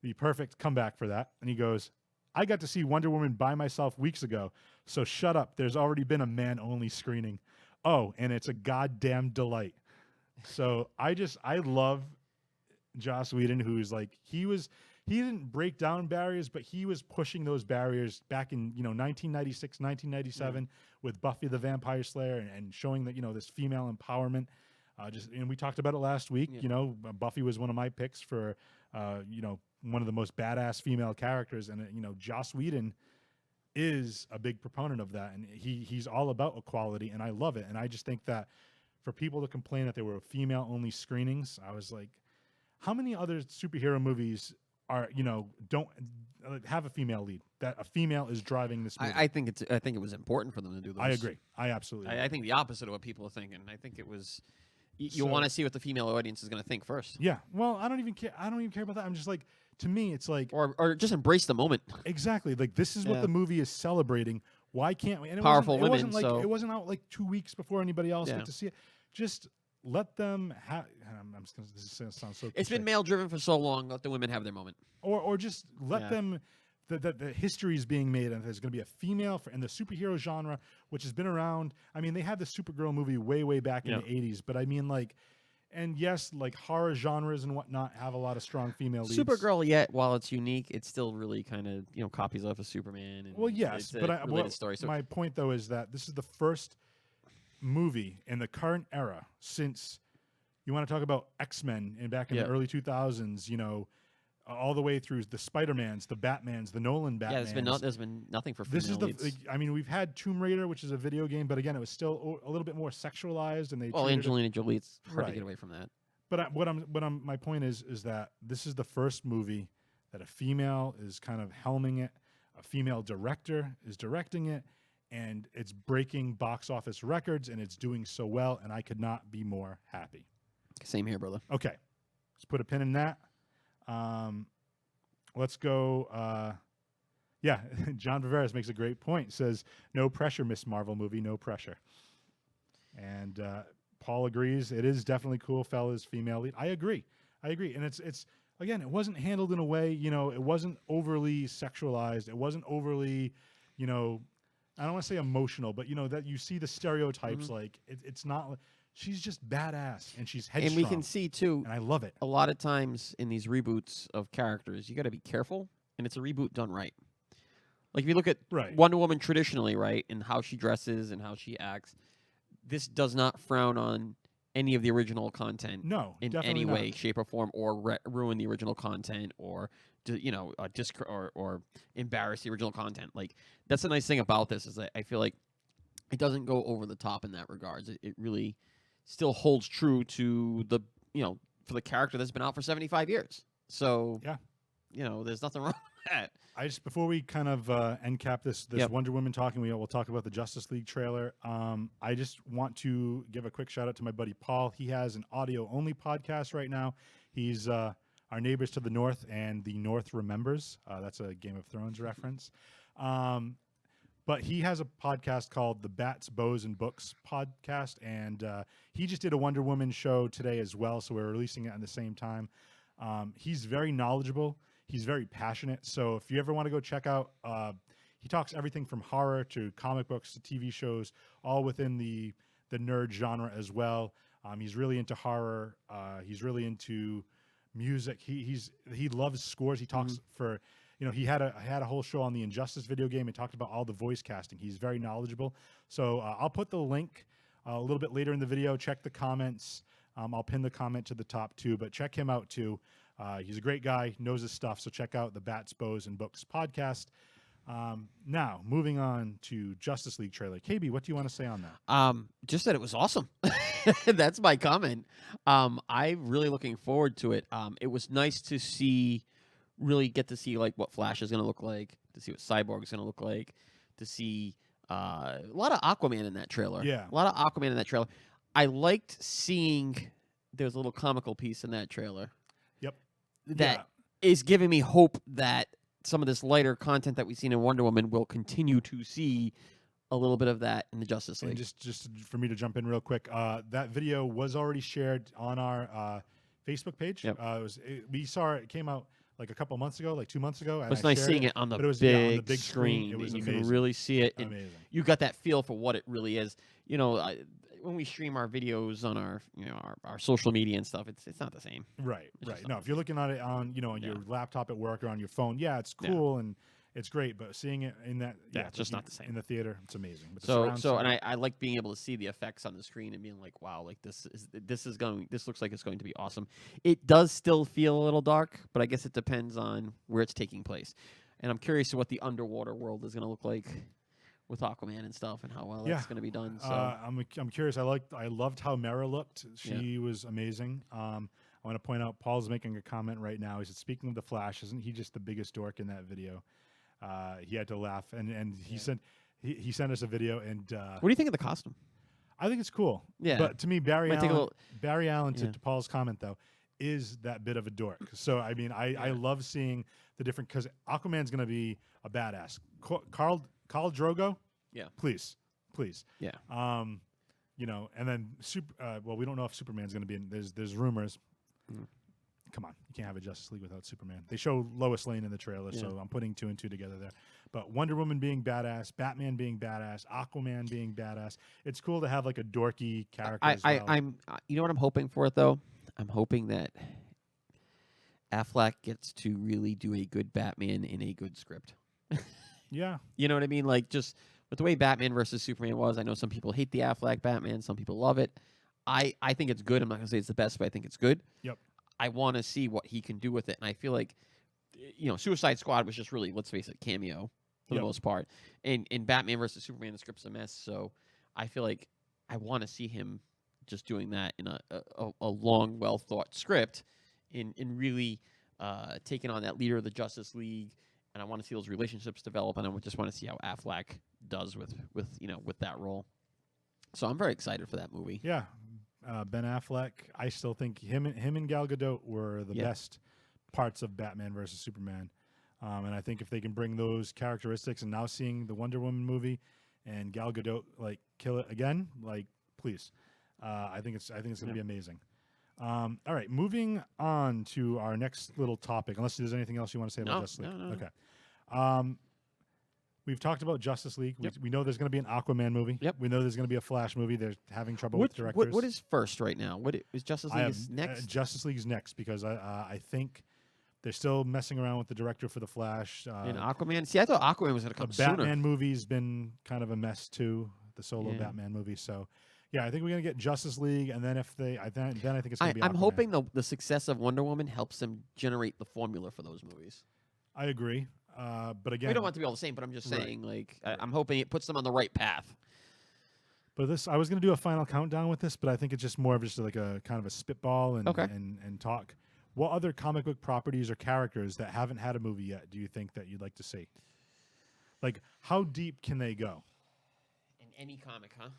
Speaker 4: the perfect comeback for that. And he goes, I got to see Wonder Woman by myself weeks ago, so shut up. There's already been a man-only screening. Oh, and it's a goddamn delight. So I love Joss Whedon, who's like, he didn't break down barriers, but he was pushing those barriers back in 1996, 1997 with Buffy the Vampire Slayer and showing that this female empowerment. And we talked about it last week.
Speaker 5: Yeah.
Speaker 4: Buffy was one of my picks for one of the most badass female characters, and Joss Whedon is a big proponent of that, and he's all about equality, and I love it. And I just think that for people to complain that there were female-only screenings, I was like, how many other superhero movies are don't have a female lead, that a female is driving this movie?
Speaker 5: I think it was important for them to do those.
Speaker 4: I agree. I absolutely agree.
Speaker 5: I think the opposite of what people are thinking. I think it was you
Speaker 4: So-
Speaker 5: want to see what the female audience is going to think first,
Speaker 4: Yeah. Well, I don't even care about that. I'm just like, to me, it's like,
Speaker 5: or just embrace the moment.
Speaker 4: exactly, like this is what
Speaker 5: Yeah.
Speaker 4: the movie is celebrating. Why can't we? And
Speaker 5: Powerful
Speaker 4: it
Speaker 5: women,
Speaker 4: wasn't like
Speaker 5: so-
Speaker 4: it wasn't out like 2 weeks before anybody else
Speaker 5: Yeah.
Speaker 4: got to see it. Just let them have. I'm just gonna. This is gonna sound so.
Speaker 5: It's
Speaker 4: cliche.
Speaker 5: been male driven for so long. Let the women have their moment.
Speaker 4: or just let
Speaker 5: Yeah.
Speaker 4: them. The history is being made, and there's going to be a female in the superhero genre, which has been around. I mean, they had the Supergirl movie way back in
Speaker 5: Yeah.
Speaker 4: the '80s, but I mean, like, and yes, like horror genres and whatnot have a lot of strong female leads.
Speaker 5: Supergirl, yet while it's unique, it's still really kind of copies off of Superman. And
Speaker 4: Well, yes,
Speaker 5: it's a
Speaker 4: but
Speaker 5: related story. So
Speaker 4: my point though is that this is the first movie in the current era since you want to talk about X-Men and back in
Speaker 5: Yeah.
Speaker 4: the early 2000s, all the way through the Spider-Mans, the Batmans, the Nolan Batmans.
Speaker 5: yeah, there's been nothing for female
Speaker 4: This is
Speaker 5: leads.
Speaker 4: I mean, we've had Tomb Raider, which is a video game, but again, it was still a little bit more sexualized, and they
Speaker 5: Well,
Speaker 4: treated it-
Speaker 5: Angelina Jolie, it's hard to
Speaker 4: Right.
Speaker 5: get away from that.
Speaker 4: But my point is that this is the first movie that a female is kind of helming it, a female director is directing it, and it's breaking box office records, and it's doing so well, and I could not be more happy.
Speaker 5: Same here, brother.
Speaker 4: Okay, let's put a pin in that. Let's go. Yeah, John Viveras makes a great point. Says, "No pressure, Miss Marvel movie, no pressure." And Paul agrees. It is definitely cool, fellas. Female lead. I agree. And it's again, it wasn't handled in a way. It wasn't overly sexualized. It wasn't overly, I don't want to say emotional, but that you see the stereotypes. Like it's not. She's just badass, and she's headstrong.
Speaker 5: And we can see too,
Speaker 4: and I love it.
Speaker 5: a lot of times in these reboots of characters, you got to be careful, and it's a reboot done right. Like if you look at
Speaker 4: Right.
Speaker 5: Wonder Woman traditionally, right, and how she dresses and how she acts, this does not frown on any of the original content
Speaker 4: No,
Speaker 5: in
Speaker 4: definitely
Speaker 5: any
Speaker 4: not.
Speaker 5: way, shape, or form, or ruin the original content, or or embarrass the original content. Like that's the nice thing about this is that I feel like it doesn't go over the top in that regards. It really still holds true to the for the character that's been out for 75 years. So
Speaker 4: Yeah.
Speaker 5: there's nothing wrong with that.
Speaker 4: I just before we kind of end cap this
Speaker 5: Yep.
Speaker 4: Wonder Woman talking, we'll talk about the Justice League trailer. I just want to give a quick shout out to my buddy Paul. He has an audio only podcast right now. He's our neighbors to the north, and the North remembers. That's a Game of Thrones reference. But he has a podcast called the Bats, Bows, and Books podcast, and he just did a Wonder Woman show today as well, so we're releasing it at the same time. He's very knowledgeable. He's very passionate. So if you ever want to go check out, he talks everything from horror to comic books to TV shows, all within the nerd genre as well. He's really into horror. He's really into music. He loves scores. He talks for... he had a whole show on the Injustice video game and talked about all the voice casting. He's very knowledgeable. So I'll put the link a little bit later in the video. Check the comments. I'll pin the comment to the top too, but check him out too. He's a great guy, knows his stuff. So check out the Bats, Bows, and Books podcast. Now, moving on to Justice League trailer. KB, what do you want to say on that?
Speaker 5: Just that it was awesome. That's my comment. I'm really looking forward to it. It was nice to see really get to see like what Flash is going to look like, to see what Cyborg is going to look like, to see a lot of Aquaman in that trailer.
Speaker 4: Yeah.
Speaker 5: A lot of Aquaman in that trailer. I liked seeing there was a little comical piece in that trailer.
Speaker 4: Yep.
Speaker 5: That is giving me hope that some of this lighter content that we've seen in Wonder Woman will continue to see a little bit of that in the Justice League.
Speaker 4: And just for me to jump in real quick, that video was already shared on our Facebook page.
Speaker 5: Yep.
Speaker 4: We saw it came out like a couple months ago, like 2 months ago. And
Speaker 5: It was
Speaker 4: I
Speaker 5: nice
Speaker 4: shared
Speaker 5: seeing it on the,
Speaker 4: but it was,
Speaker 5: big,
Speaker 4: on the big screen. It was
Speaker 5: and you
Speaker 4: amazing.
Speaker 5: can really see it. And
Speaker 4: Amazing.
Speaker 5: you got that feel for what it really is. You know, when we stream our videos on our our social media and stuff, it's not the same.
Speaker 4: Right,
Speaker 5: It's
Speaker 4: right.
Speaker 5: just
Speaker 4: No,
Speaker 5: not
Speaker 4: if you're looking at it on on your laptop at work or on your phone, it's cool and it's great. But seeing it in that,
Speaker 5: it's just not the same
Speaker 4: in the theater. It's amazing. But the
Speaker 5: So
Speaker 4: surround
Speaker 5: so
Speaker 4: sound-
Speaker 5: and I like being able to see the effects on the screen and being like, wow, like this looks like it's going to be awesome. It does still feel a little dark, but I guess it depends on where it's taking place. And I'm curious to what the underwater world is going to look like with Aquaman and stuff, and how well that's going to be done. So
Speaker 4: I'm curious. I loved how Mera looked. She was amazing. I want to point out Paul's making a comment right now. He said, "Speaking of the Flash, isn't he just the biggest dork in that video?" He had to laugh, and he said he sent us a video, and
Speaker 5: what do you think of the costume?
Speaker 4: I think it's cool.
Speaker 5: Yeah.
Speaker 4: But to me, Barry
Speaker 5: Might take a
Speaker 4: Allen,
Speaker 5: little-
Speaker 4: Barry Allen to Paul's comment though, is that bit of a dork. So I mean, I love seeing the different, because Aquaman's going to be a badass. Carl Drogo, please.
Speaker 5: Yeah.
Speaker 4: And then well, we don't know if Superman's going to be in. There's rumors. Come on, you can't have a Justice League without Superman. They show Lois Lane in the trailer, so I'm putting 2 and 2 together there. But Wonder Woman being badass, Batman being badass, Aquaman being badass. It's cool to have like a dorky character. As well.
Speaker 5: I'm you know what I'm hoping for it though? I'm hoping that Affleck gets to really do a good Batman in a good script.
Speaker 4: Yeah.
Speaker 5: You know what I mean? Like, just with the way Batman versus Superman was, I know some people hate the Affleck Batman, some people love it. I think it's good. I'm not going to say it's the best, but I think it's good.
Speaker 4: Yep.
Speaker 5: I want to see what he can do with it. And I feel like, Suicide Squad was just really, let's face it, cameo for the most part. And Batman versus Superman, the script's a mess. So I feel like I want to see him just doing that in a long, well-thought script in really taking on that leader of the Justice League. And I want to see those relationships develop, and I just want to see how Affleck does with that role. So I'm very excited for that movie.
Speaker 4: Yeah. Ben Affleck, I still think him and Gal Gadot were the best parts of Batman versus Superman. And I think if they can bring those characteristics, and now seeing the Wonder Woman movie and Gal Gadot like kill it again, like please, I think it's going to be amazing. All right, moving on to our next little topic. Unless there's anything else you want to say about Justice League.
Speaker 5: No.
Speaker 4: Okay. We've talked about Justice League. We know there's going to be an Aquaman movie.
Speaker 5: Yep.
Speaker 4: We know there's going to be a Flash movie. They're having trouble with directors.
Speaker 5: What is first right now? What is Justice League is next?
Speaker 4: Justice League's next because I think they're still messing around with the director for the Flash.
Speaker 5: And Aquaman. See, I thought Aquaman was going to come
Speaker 4: the
Speaker 5: sooner.
Speaker 4: Batman movie's been kind of a mess too. The solo Batman movie. So, yeah, I think we're going to get Justice League, and then then I think it's going to be.
Speaker 5: I'm
Speaker 4: Aquaman.
Speaker 5: hoping the success of Wonder Woman helps them generate the formula for those movies.
Speaker 4: I agree. But again,
Speaker 5: We don't want it to be all the same, but I'm just saying, I'm hoping it puts them on the right path.
Speaker 4: But I was going to do a final countdown with this, but I think it's just more of just like a kind of a spitball and and talk. What other comic book properties or characters that haven't had a movie yet do you think that you'd like to see? Like, how deep can they go?
Speaker 5: In any comic, huh?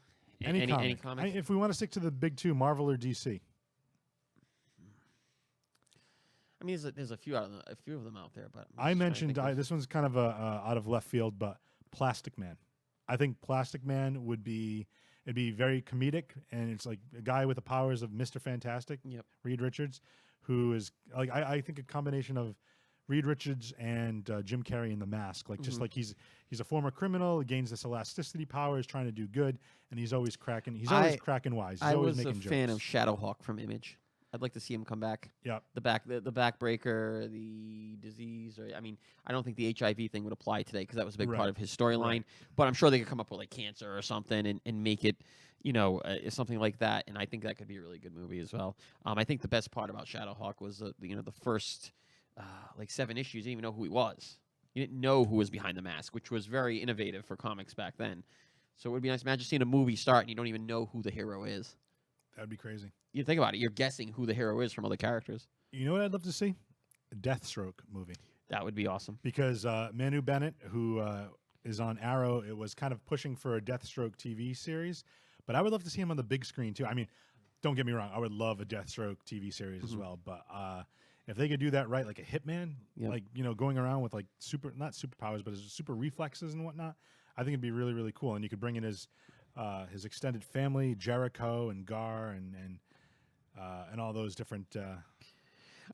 Speaker 4: Any comic.
Speaker 5: Any comic?
Speaker 4: If we want to stick to the big two, Marvel or DC.
Speaker 5: I mean, there's a few of them out there, but
Speaker 4: I mentioned this one's kind of out of left field, but Plastic Man. I think Plastic Man it'd be very comedic, and it's like a guy with the powers of Mr. Fantastic, Reed Richards, who is like I think a combination of Reed Richards and Jim Carrey in The Mask, like just like he's a former criminal, gains this elasticity power, is trying to do good, and he's always cracking. He's always cracking wise. He's always making jokes.
Speaker 5: I was a fan of Shadowhawk from Image. I'd like to see him come back.
Speaker 4: Yeah,
Speaker 5: the backbreaker, the disease, or I don't think the HIV thing would apply today because that was a big part of his storyline. Right. But I'm sure they could come up with like cancer or something and make it, something like that. And I think that could be a really good movie as well. I think the best part about Shadowhawk was the first 7 issues. You didn't even know who he was. You didn't know who was behind the mask, which was very innovative for comics back then. So it would be nice. Imagine seeing a movie start and you don't even know who the hero is.
Speaker 4: That'd be crazy.
Speaker 5: You think about it. You're guessing who the hero is from other characters.
Speaker 4: You know what I'd love to see? Deathstroke movie.
Speaker 5: That would be awesome.
Speaker 4: Because Manu Bennett, who is on Arrow, it was kind of pushing for a Deathstroke TV series, but I would love to see him on the big screen too. I mean, don't get me wrong, I would love a Deathstroke TV series as well, but if they could do that right, like a hitman,
Speaker 5: Yep.
Speaker 4: like going around with like not superpowers, but his super reflexes and whatnot, I think it'd be really really cool. And you could bring in his extended family, Jericho and Gar and all those different.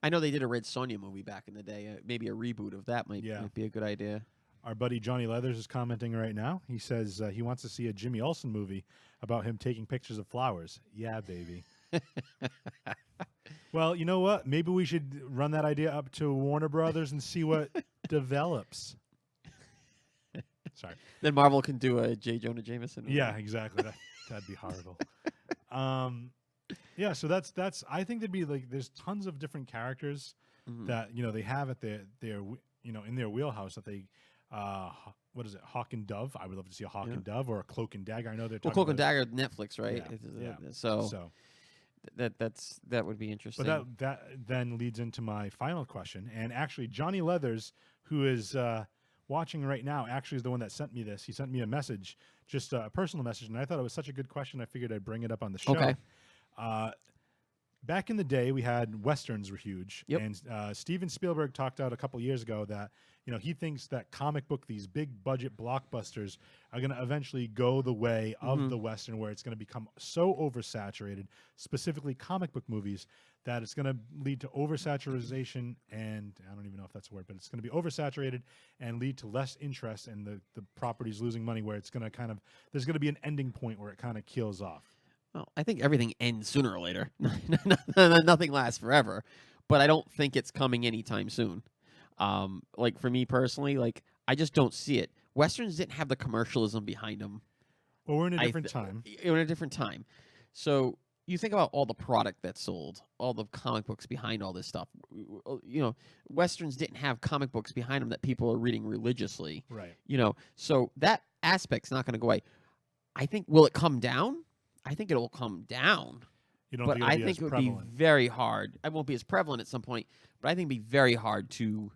Speaker 5: I know they did a Red Sonja movie back in the day. Maybe a reboot of that might be a good idea.
Speaker 4: Our buddy Johnny Leathers is commenting right now. He says he wants to see a Jimmy Olsen movie about him taking pictures of flowers. Yeah, baby. Well, you know what? Maybe we should run that idea up to Warner Brothers and see what develops. Sorry.
Speaker 5: Then Marvel can do a J. Jonah Jameson movie.
Speaker 4: Yeah, exactly. That'd be horrible. Yeah, so that's. I think there'd be like there's tons of different characters that they have at their in their wheelhouse that they. What is it? Hawk and Dove. I would love to see a Hawk and Dove or a Cloak and Dagger. I know they're talking
Speaker 5: Cloak and
Speaker 4: about
Speaker 5: Dagger, Netflix, right?
Speaker 4: Yeah.
Speaker 5: So that would be interesting.
Speaker 4: But that then leads into my final question. And actually, Johnny Leathers, who is watching right now, actually is the one that sent me this. He sent me a message, just a personal message, and I thought it was such a good question. I figured I'd bring it up on the show.
Speaker 5: Okay.
Speaker 4: Back in the day, we had westerns were huge,
Speaker 5: Yep.
Speaker 4: and Steven Spielberg talked out a couple years ago that he thinks that these big budget blockbusters are going to eventually go the way of the western, where it's going to become so oversaturated, specifically comic book movies, that it's going to lead to oversaturation, and I don't even know if that's a word, but it's going to be oversaturated and lead to less interest, and the properties losing money, where it's going to there's going to be an ending point where it kind of kills off.
Speaker 5: Well, I think everything ends sooner or later. Nothing lasts forever, but I don't think it's coming anytime soon. Like for me personally, like I just don't see it. Westerns didn't have the commercialism behind them.
Speaker 4: Well, we're in a different time.
Speaker 5: We're in a different time. So you think about all the product that's sold, all the comic books behind all this stuff. Westerns didn't have comic books behind them that people are reading religiously.
Speaker 4: Right.
Speaker 5: So that aspect's not going to go away. I think, will it come down? I think it will come down.
Speaker 4: You don't
Speaker 5: But
Speaker 4: think
Speaker 5: I
Speaker 4: it'll be
Speaker 5: think
Speaker 4: as
Speaker 5: it would
Speaker 4: prevalent?
Speaker 5: be very hard. It won't be as prevalent at some point, but I think it'd be very hard to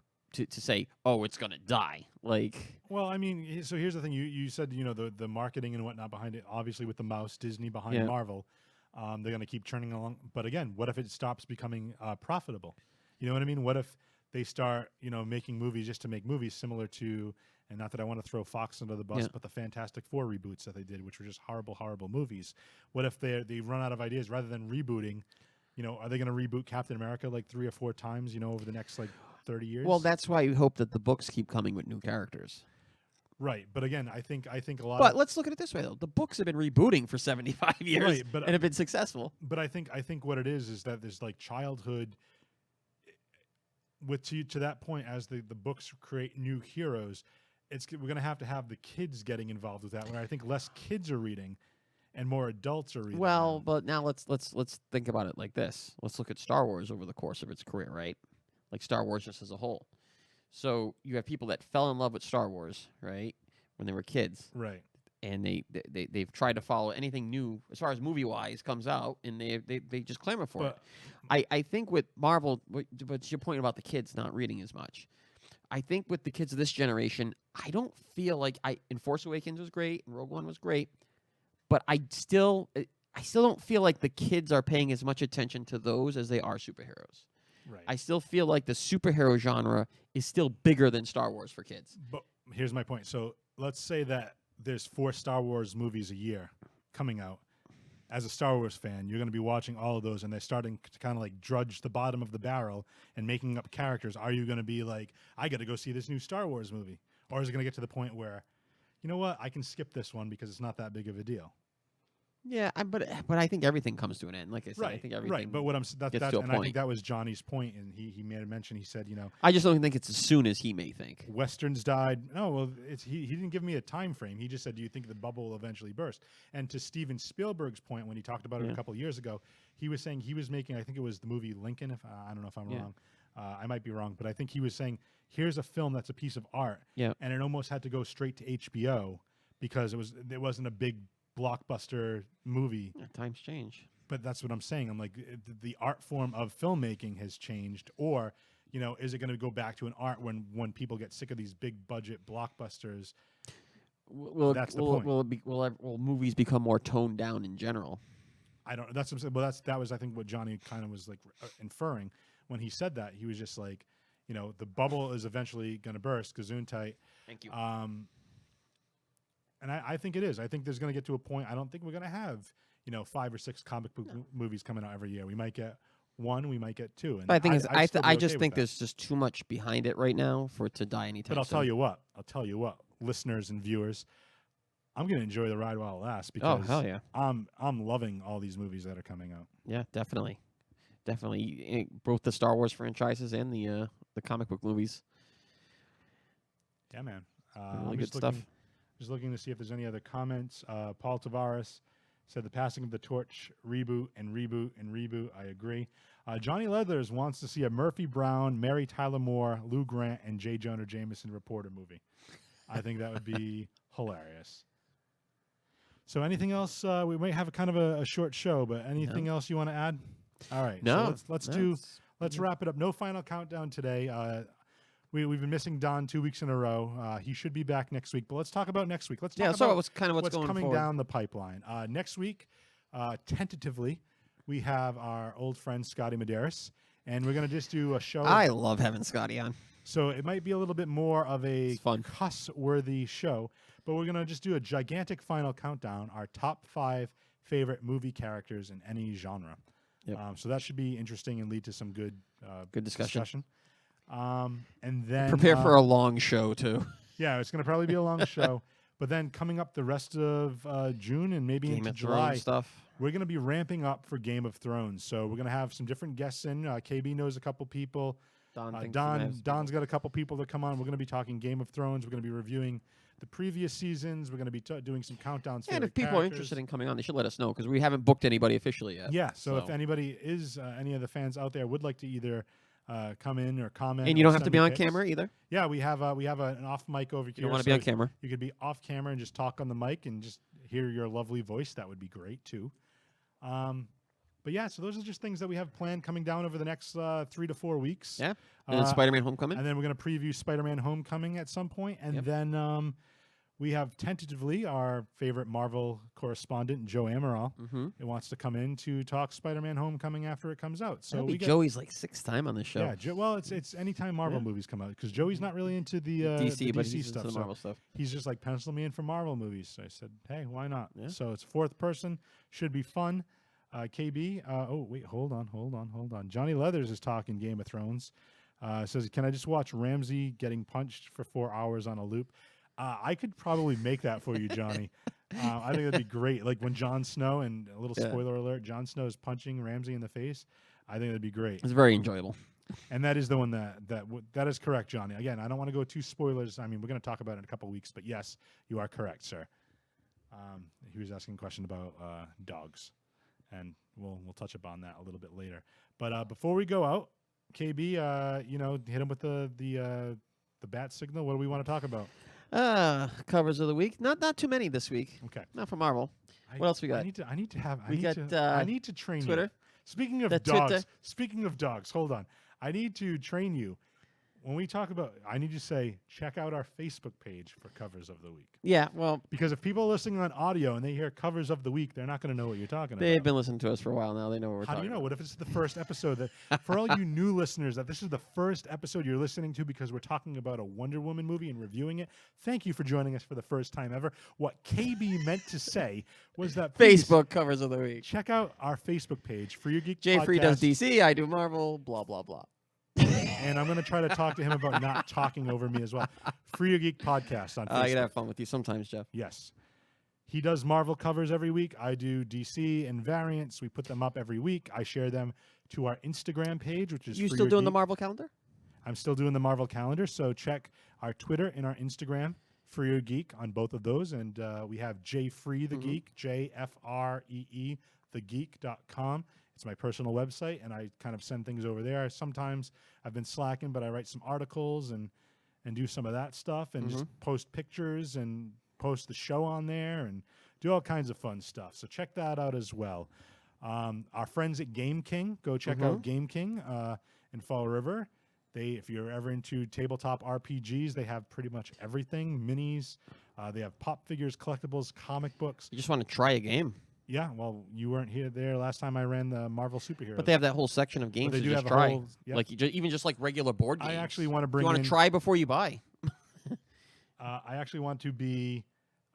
Speaker 5: say, oh, it's going to die. Like,
Speaker 4: Well, I mean, so here's the thing. You said, the marketing and whatnot behind it, obviously with the mouse, Disney behind
Speaker 5: Yeah.
Speaker 4: Marvel, they're going to keep churning along. But again, what if it stops becoming profitable? You know what I mean? What if they start, making movies just to make movies, similar to, and not that I want to throw Fox under the bus,
Speaker 5: Yeah.
Speaker 4: but the Fantastic Four reboots that they did, which were just horrible, horrible movies. What if they run out of ideas rather than rebooting? Are they going to reboot Captain America like 3 or 4 times, over the next like 30 years?
Speaker 5: well, that's why you hope that the books keep coming with new characters.
Speaker 4: right. But again, I think a lot.
Speaker 5: But let's look at it this way, though. The books have been rebooting for 75 years
Speaker 4: Right, but-
Speaker 5: and have been successful.
Speaker 4: But I think what it is that there's like childhood to that point, as the books create new heroes, we're going to have the kids getting involved with that, where I think less kids are reading and more adults are reading.
Speaker 5: Well,
Speaker 4: now.
Speaker 5: but now let's think about it like this. Let's look at Star Wars over the course of its career, right? Like Star Wars just as a whole. So you have people that fell in love with Star Wars, right, when they were kids,
Speaker 4: Right.
Speaker 5: and they've tried to follow anything new as far as movie wise comes out, and they just clamor for it. I think with Marvel, what's your point about the kids not reading as much? I think with the kids of this generation, I don't feel like in Force Awakens was great and Rogue One was great, but I still don't feel like the kids are paying as much attention to those as they are superheroes.
Speaker 4: Right.
Speaker 5: I still feel like the superhero genre is still bigger than Star Wars for kids.
Speaker 4: But here's my point. So let's say that there's 4 Star Wars movies a year coming out. As a Star Wars fan, you're going to be watching all of those, and they're starting to kind of like drudge the bottom of the barrel and making up characters. Are you going to be like, I got to go see this new Star Wars movie? Or is it going to get to the point where, you know what, I can skip this one because it's not that big of a deal?
Speaker 5: Yeah, but I think everything comes to an end. Like I said, I think everything.
Speaker 4: Right, but what that's
Speaker 5: gets to a
Speaker 4: and I think
Speaker 5: point.
Speaker 4: that was Johnny's point, and he made a mention. He said,
Speaker 5: I just don't think it's as soon as he may think.
Speaker 4: westerns died. No, well, he didn't give me a time frame. He just said, do you think the bubble will eventually burst? And to Steven Spielberg's point, when he talked about it a couple of years ago, he was saying he was making, I think it was the movie Lincoln. If I don't know if I'm wrong, I might be wrong, but I think he was saying, here's a film that's a piece of art, and it almost had to go straight to HBO because it wasn't a big blockbuster movie.
Speaker 5: Yeah, times change.
Speaker 4: But that's what I'm saying. I'm like, the art form of filmmaking has changed, or You know, is it going to go back to an art when people get sick of these big budget blockbusters? That's the point.
Speaker 5: Will movies become more toned down in general?
Speaker 4: I don't. That's what I'm saying. Well, that was I think what Johnny kind of was like inferring when he said that. He was just like, you know, the bubble is eventually going to burst. Gesundheit.
Speaker 5: Thank you.
Speaker 4: And I think it is. I think there's going to get to a point. I don't think we're going to have, you know, 5 or 6 comic book movies coming out every year. We might get 1. We might get 2. And
Speaker 5: But I think I just
Speaker 4: okay
Speaker 5: think
Speaker 4: with that.
Speaker 5: there's just too much behind it right now for it to die anytime
Speaker 4: But I'll
Speaker 5: soon.
Speaker 4: tell you what, listeners and viewers, I'm going to enjoy the ride while it lasts because
Speaker 5: hell yeah.
Speaker 4: I'm loving all these movies that are coming out.
Speaker 5: Yeah, definitely. Both the Star Wars franchises and the comic book movies.
Speaker 4: Yeah, man.
Speaker 5: Really
Speaker 4: I'm
Speaker 5: good stuff.
Speaker 4: Just looking to see if there's any other comments. Paul Tavares said the passing of the torch, reboot and reboot and reboot. I agree. Johnny Leathers wants to see a Murphy Brown, Mary Tyler Moore, Lou Grant, and J. Jonah Jameson reporter movie. I think that would be hilarious. So anything else? We might have a kind of a short show, but anything else you want to add? All right.
Speaker 5: No.
Speaker 4: So let's wrap it up. No final countdown today. We've been missing Don 2 weeks in a row. He should be back next week. But let's talk about next week. Let's talk about
Speaker 5: what's going
Speaker 4: coming
Speaker 5: forward.
Speaker 4: down the pipeline. Next week, tentatively, we have our old friend Scotty Medeiros, and we're going to just do a show.
Speaker 5: I love having Scotty on.
Speaker 4: So it might be a little bit more of a
Speaker 5: It's fun.
Speaker 4: cuss-worthy show, but we're going to just do a gigantic final countdown, our top 5 favorite movie characters in any genre.
Speaker 5: Yep.
Speaker 4: So that should be interesting and lead to some good
Speaker 5: discussion.
Speaker 4: And then
Speaker 5: Prepare for a long show too.
Speaker 4: yeah, it's going to probably be a long show. But then coming up the rest of June and maybe
Speaker 5: Game
Speaker 4: into
Speaker 5: of
Speaker 4: July,
Speaker 5: Thrones stuff.
Speaker 4: we're going to be ramping up for Game of Thrones. So we're going to have some different guests in. KB knows a couple people. Don's got a couple people that come on. We're going to be talking Game of Thrones. We're going to be reviewing the previous seasons. We're going to be doing some countdowns.
Speaker 5: And if people are interested in coming on, they should let us know because we haven't booked anybody officially yet.
Speaker 4: Yeah. So if anybody is any of the fans out there would like to either come in or comment,
Speaker 5: And you
Speaker 4: or
Speaker 5: don't have to
Speaker 4: send
Speaker 5: be
Speaker 4: me
Speaker 5: on
Speaker 4: picks.
Speaker 5: camera either.
Speaker 4: Yeah, we have an off mic over here.
Speaker 5: You don't want to be on
Speaker 4: so
Speaker 5: camera.
Speaker 4: You could be off camera and just talk on the mic and just hear your lovely voice. That would be great too. But yeah, so those are just things that we have planned coming down over the next 3 to 4 weeks.
Speaker 5: Yeah. And then Spider-Man Homecoming.
Speaker 4: And then we're going to preview Spider-Man Homecoming at some point. And
Speaker 5: Yep.
Speaker 4: then we have tentatively our favorite Marvel correspondent, Joe Amaral,
Speaker 5: Mm-hmm.
Speaker 4: who wants to come in to talk Spider-Man Homecoming after it comes out. So
Speaker 5: That'll
Speaker 4: we
Speaker 5: be
Speaker 4: get
Speaker 5: Joey's like 6th time on this show.
Speaker 4: yeah, well, it's anytime Marvel
Speaker 5: Yeah.
Speaker 4: movies come out because Joey's not really into the
Speaker 5: DC, but
Speaker 4: DC
Speaker 5: he's
Speaker 4: stuff.
Speaker 5: into the
Speaker 4: So
Speaker 5: Marvel stuff.
Speaker 4: he's just like pencil me in for Marvel movies. So I said, hey, why not?
Speaker 5: Yeah.
Speaker 4: So it's 4th person, should be fun. KB, oh wait, hold on. Johnny Leathers is talking Game of Thrones. Says, can I just watch Ramsay getting punched for 4 hours on a loop? I could probably make that for you, Johnny. I think that'd be great. Like when Jon Snow, and a little
Speaker 5: Yeah.
Speaker 4: spoiler alert, Jon Snow is punching Ramsay in the face. I think that'd be great.
Speaker 5: It's very enjoyable.
Speaker 4: And that is the one that is correct, Johnny. Again, I don't want to go too spoilers. I mean, we're going to talk about it in a couple weeks, but yes, you are correct, sir. He was asking a question about dogs, and we'll touch upon that a little bit later. But before we go out, KB, hit him with the bat signal. What do we want to talk about?
Speaker 5: Covers of the week. Not too many this week.
Speaker 4: Okay.
Speaker 5: Not for Marvel. What else we got?
Speaker 4: I need to train
Speaker 5: Twitter.
Speaker 4: you. Speaking of
Speaker 5: The
Speaker 4: dogs,
Speaker 5: Twitter.
Speaker 4: hold on. I need to train you. When we talk about, I need to say, check out our Facebook page for covers of the week.
Speaker 5: Yeah, well,
Speaker 4: Because if people are listening on audio and they hear covers of the week, they're not going to know what you're talking
Speaker 5: they've
Speaker 4: about.
Speaker 5: been listening to us for a while now. They know what we're
Speaker 4: How do
Speaker 5: talking
Speaker 4: you know?
Speaker 5: about.
Speaker 4: What if it's the first episode? That for all you new listeners, that this is the first episode you're listening to because we're talking about a Wonder Woman movie and reviewing it. Thank you for joining us for the first time ever. What KB meant to say was that please
Speaker 5: Facebook covers of the week.
Speaker 4: check out our Facebook page for your geek
Speaker 5: Jay Free does
Speaker 4: Podcast.
Speaker 5: DC. I do Marvel. Blah blah blah.
Speaker 4: And I'm going to try to talk to him about not talking over me as well. Free Your Geek Podcast on Facebook.
Speaker 5: I can have fun with you sometimes, Jeff.
Speaker 4: Yes. He does Marvel covers every week. I do DC and variants. We put them up every week. I share them to our Instagram page, which is
Speaker 5: You
Speaker 4: Free
Speaker 5: still
Speaker 4: Your
Speaker 5: doing the
Speaker 4: Geek.
Speaker 5: Marvel calendar?
Speaker 4: I'm still doing the Marvel calendar. So check our Twitter and our Instagram, Free Your Geek, on both of those. And we have J Free the Geek, JFREE, thegeek.com. It's my personal website, and I kind of send things over there. Sometimes I've been slacking, but I write some articles and do some of that stuff and just post pictures and post the show on there and do all kinds of fun stuff. So check that out as well. Our friends at Game King, go check out Game King in Fall River. If you're ever into tabletop RPGs, they have pretty much everything. Minis. They have pop figures, collectibles, comic books.
Speaker 5: You just want to try a game.
Speaker 4: Yeah, well, you weren't there last time I ran the Marvel superheroes.
Speaker 5: But they have that whole section of games
Speaker 4: they
Speaker 5: to
Speaker 4: do
Speaker 5: just
Speaker 4: have a
Speaker 5: try.
Speaker 4: whole- yep.
Speaker 5: Like even just like regular board games.
Speaker 4: I actually want to
Speaker 5: You
Speaker 4: bring
Speaker 5: want
Speaker 4: in.
Speaker 5: to try before you buy.
Speaker 4: I actually want to be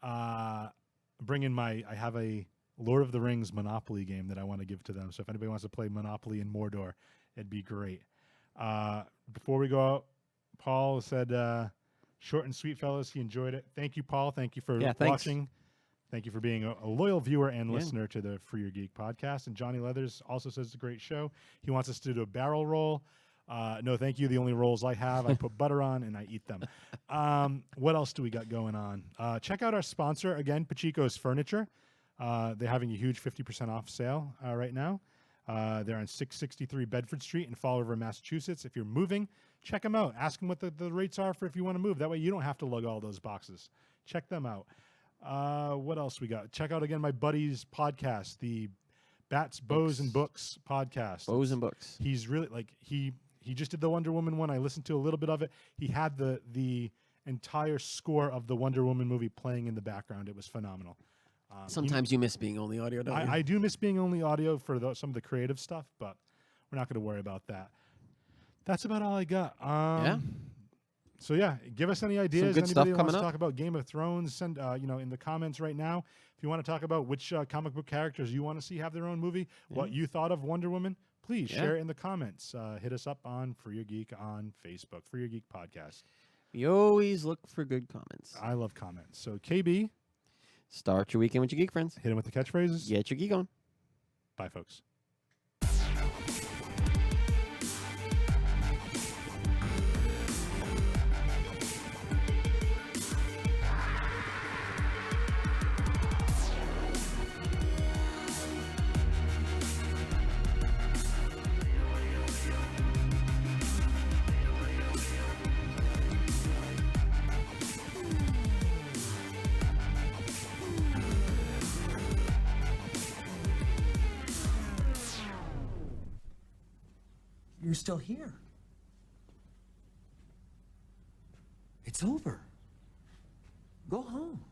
Speaker 4: bring in I have a Lord of the Rings Monopoly game that I want to give to them. So if anybody wants to play Monopoly in Mordor, it'd be great. Before we go out, Paul said, short and sweet, fellas. He enjoyed it. Thank you, Paul. Thank you for
Speaker 5: Yeah, thanks.
Speaker 4: watching. Thank you for being a loyal viewer and listener to the For Your Geek podcast. And Johnny Leathers also says it's a great show. He wants us to do a barrel roll. No, thank you. The only rolls I have, I put butter on and I eat them. What else do we got going on? Check out our sponsor, again, Pachico's Furniture. They're having a huge 50% off sale right now. They're on 663 Bedford Street in Fall River, Massachusetts. If you're moving, check them out. Ask them what the rates are for if you want to move. That way you don't have to lug all those boxes. Check them out. What else we got? Check out, again, my buddy's podcast, the Bats, Bows, and Books podcast.
Speaker 5: Bows and books.
Speaker 4: He's really, he just did the Wonder Woman one. I listened to a little bit of it. He had the entire score of the Wonder Woman movie playing in the background. It was phenomenal.
Speaker 5: Sometimes you miss being only audio, don't you?
Speaker 4: I do miss being only audio for some of the creative stuff, but we're not going to worry about that. That's about all I got.
Speaker 5: Yeah.
Speaker 4: So yeah, give us any ideas.
Speaker 5: good stuff
Speaker 4: Anybody who wants
Speaker 5: coming
Speaker 4: to
Speaker 5: up.
Speaker 4: talk about Game of Thrones, send in the comments right now. If you want to talk about which comic book characters you want to see have their own movie, what you thought of Wonder Woman, please share it in the comments. Hit us up on For Your Geek on Facebook, For Your Geek Podcast.
Speaker 5: We always look for good comments.
Speaker 4: I love comments. So KB,
Speaker 5: Start your weekend with your geek friends.
Speaker 4: hit him with the catchphrases.
Speaker 5: Get your geek on.
Speaker 4: Bye, folks.
Speaker 2: You're still here. It's over. Go home.